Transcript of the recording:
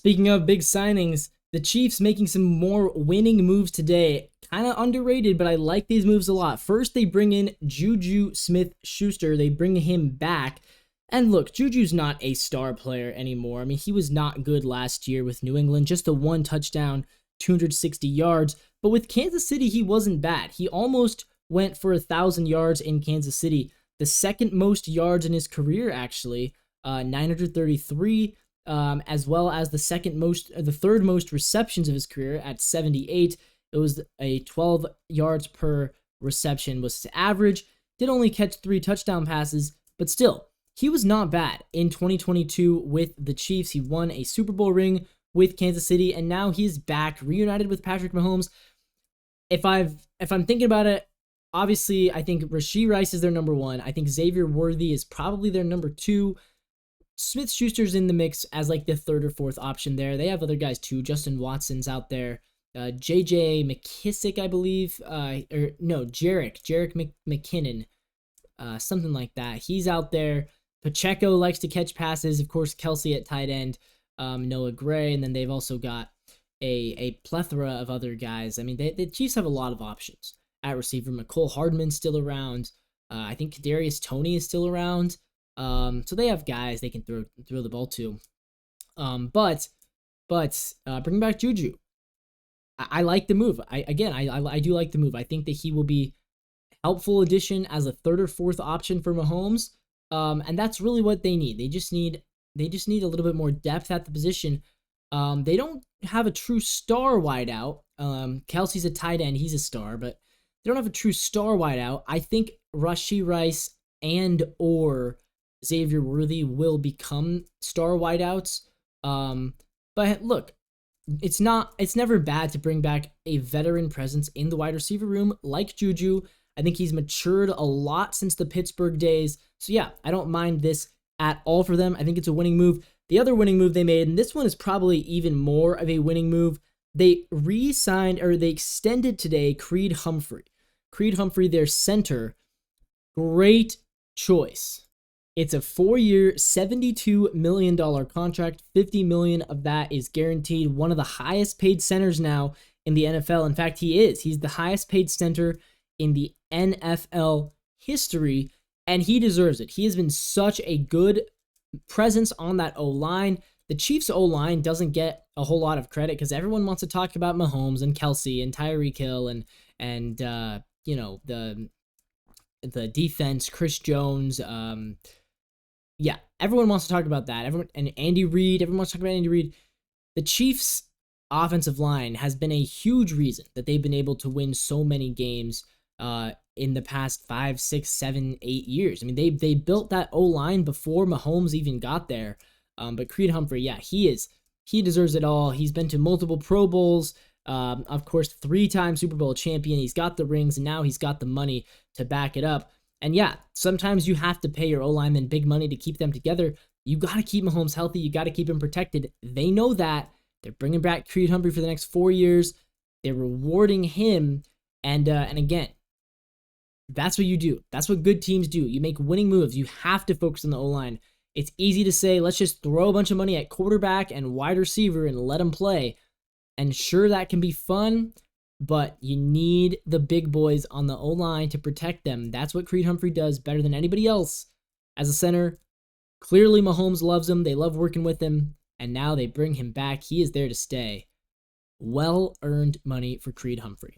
Speaking of big signings, the Chiefs making some more winning moves today. Kind of underrated, but I like these moves a lot. First, they bring in JuJu Smith-Schuster. They bring him back. And look, JuJu's not a star player anymore. I mean, he was not good last year with New England. Just a 1 touchdown, 260 yards. But with Kansas City, he wasn't bad. He almost went for 1,000 yards in Kansas City. The second most yards in his career, actually, 933. As well as the third most receptions of his career at 78. It was a 12 yards per reception was his average. Did only catch 3 touchdown passes, but still, he was not bad in 2022 with the Chiefs. He won a Super Bowl ring with Kansas City, and now he's back, reunited with Patrick Mahomes. If I'm thinking about it, obviously, I think Rashee Rice is their number 1. I think Xavier Worthy is probably their number 2. Smith-Schuster's in the mix as like the 3rd or 4th option there. They have other guys too. Justin Watson's out there. J.J. McKissick, I believe. Jerick McKinnon. Something like that. He's out there. Pacheco likes to catch passes. Of course, Kelsey at tight end. Noah Gray. And then they've also got a plethora of other guys. I mean, the Chiefs have a lot of options at receiver. McCole Hardman's still around. I think Kadarius Toney is still around. So they have guys they can throw the ball to. But bring back JuJu. I like the move. I do like the move. I think that he will be helpful addition as a 3rd or 4th option for Mahomes. And that's really what they need. They just need a little bit more depth at the position. They don't have a true star wideout. Kelsey's a tight end. He's a star, but they don't have a true star wideout. I think Rashee Rice and or Xavier Worthy will become star wideouts. But look, it's never bad to bring back a veteran presence in the wide receiver room like JuJu. I think he's matured a lot since the Pittsburgh days. So yeah, I don't mind this at all for them. I think it's a winning move. The other winning move they made, and this one is probably even more of a winning move, they extended today Creed Humphrey. Creed Humphrey, their center, great choice. It's a 4-year, $72 million contract. $50 million of that is guaranteed. One of the highest paid centers now in the NFL. In fact, he is. He's the highest paid center in the NFL history, and he deserves it. He has been such a good presence on that O-line. The Chiefs' O-line doesn't get a whole lot of credit because everyone wants to talk about Mahomes and Kelsey and Tyreek Hill and the defense, Chris Jones. Yeah, everyone wants to talk about that. Everyone wants to talk about Andy Reid. The Chiefs' offensive line has been a huge reason that they've been able to win so many games in the past 5, 6, 7, 8 years. I mean, they built that O-line before Mahomes even got there. But Creed Humphrey, yeah, he deserves it all. He's been to multiple Pro Bowls. Of course, 3-time Super Bowl champion. He's got the rings, and now he's got the money to back it up. And yeah, sometimes you have to pay your O-linemen big money to keep them together. You got to keep Mahomes healthy. You got to keep him protected. They know that. They're bringing back Creed Humphrey for the next 4 years. They're rewarding him. And again, that's what you do. That's what good teams do. You make winning moves. You have to focus on the O-line. It's easy to say, let's just throw a bunch of money at quarterback and wide receiver and let them play. And sure, that can be fun, but you need the big boys on the O-line to protect them. That's what Creed Humphrey does better than anybody else as a center. Clearly, Mahomes loves him. They love working with him, and now they bring him back. He is there to stay. Well-earned money for Creed Humphrey.